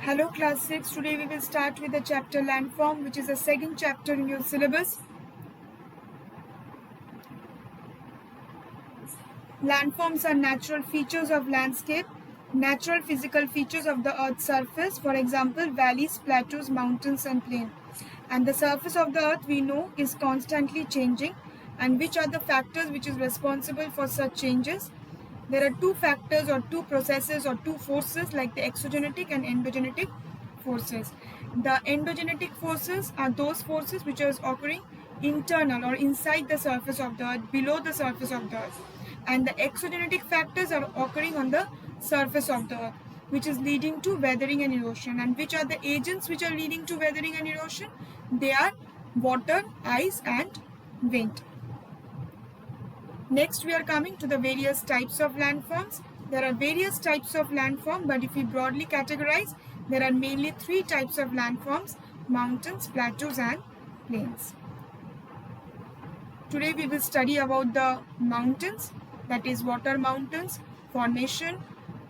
Hello class 6, today we will start with the chapter landform, which is the second chapter in your syllabus. Landforms are natural features of landscape, natural physical features of the earth's surface, for example valleys, plateaus, mountains and plains. And the surface of the earth we know is constantly changing, and which are the factors which is responsible for such changes? There are two factors or two processes or two forces like the exogenetic and endogenetic forces. The endogenetic forces are those forces which are occurring internal or inside the surface of the earth, below the surface of the earth. And the exogenetic factors are occurring on the surface of the earth, which is leading to weathering and erosion. And which are the agents which are leading to weathering and erosion? They are water, ice and wind. Next, we are coming to the various types of landforms. There are various types of landform, but if we broadly categorize, there are mainly three types of landforms: mountains, plateaus and plains. Today we will study about the mountains, that is water mountains, formation,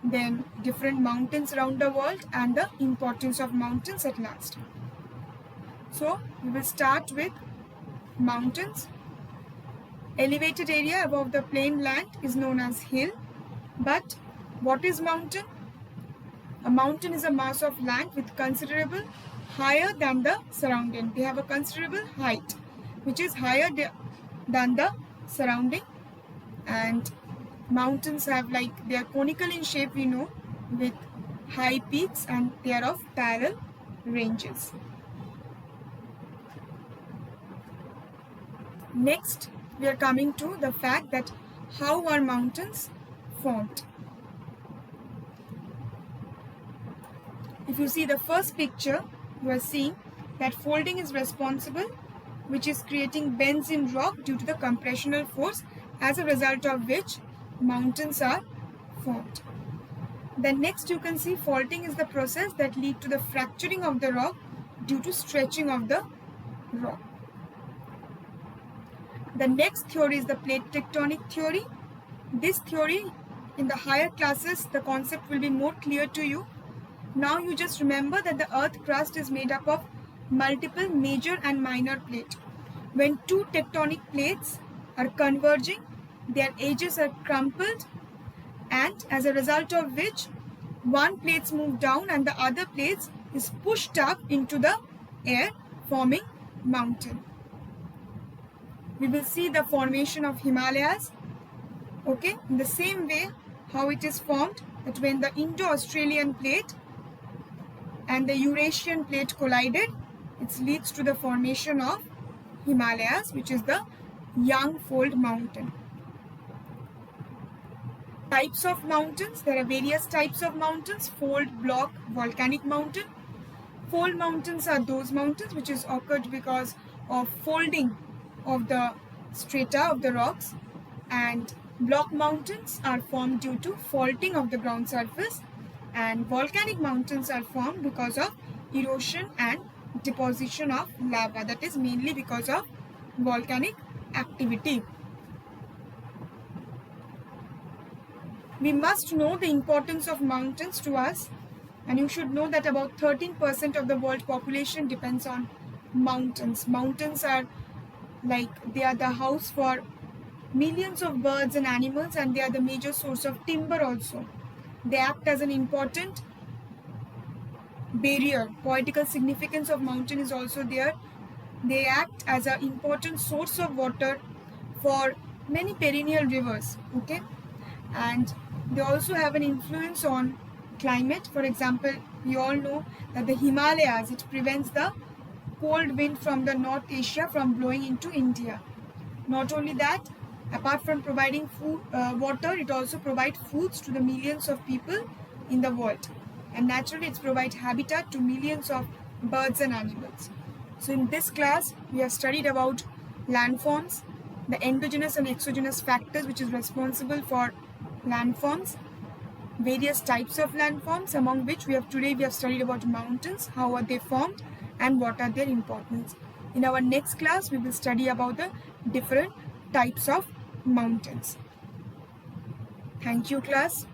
then different mountains around the world and the importance of mountains at last. So we will start with mountains. Elevated area above the plain land is known as hill. But what is mountain? A mountain is a mass of land with considerable higher than the surrounding. They have a considerable height which is higher than the surrounding, and mountains have they are conical in shape, we know, with high peaks, and they are of parallel ranges. Next, we are coming to the fact that how are mountains formed. If you see the first picture, you are seeing that folding is responsible, which is creating bends in rock due to the compressional force, as a result of which mountains are formed. Then next you can see faulting is the process that leads to the fracturing of the rock due to stretching of the rock. The next theory is the plate tectonic theory. This theory, in the higher classes, the concept will be more clear to you. Now you just remember that the earth crust is made up of multiple major and minor plates. When two tectonic plates are converging, their edges are crumpled, and as a result of which one plate moves down and the other plate is pushed up into the air, forming mountain. We will see the formation of Himalayas. Okay, in the same way how it is formed, that when the Indo-Australian plate and the Eurasian plate collided, it leads to the formation of Himalayas, which is the young fold mountain. Types of mountains. There are various types of mountains: fold, block, volcanic mountain. Fold mountains are those mountains which is occurred because of folding of the strata of the rocks, and block mountains are formed due to faulting of the ground surface, and volcanic mountains are formed because of erosion and deposition of lava, that is mainly because of volcanic activity. We must know the importance of mountains to us, and you should know that about 13% of the world population depends on mountains. Mountains are they are the house for millions of birds and animals, and they are the major source of timber also. They act as an important barrier. Poetical significance of mountain is also there. They act as an important source of water for many perennial rivers. Okay, and they also have an influence on climate. For example, we all know that the Himalayas, it prevents the cold wind from the North Asia from blowing into India. Not only that, apart from providing food, water, it also provides foods to the millions of people in the world, and naturally it provides habitat to millions of birds and animals. So in this class we have studied about landforms, the endogenous and exogenous factors which is responsible for landforms, various types of landforms, among which we have studied about mountains, how are they formed and what are their importance. In our next class we will study about the different types of mountains. Thank you class.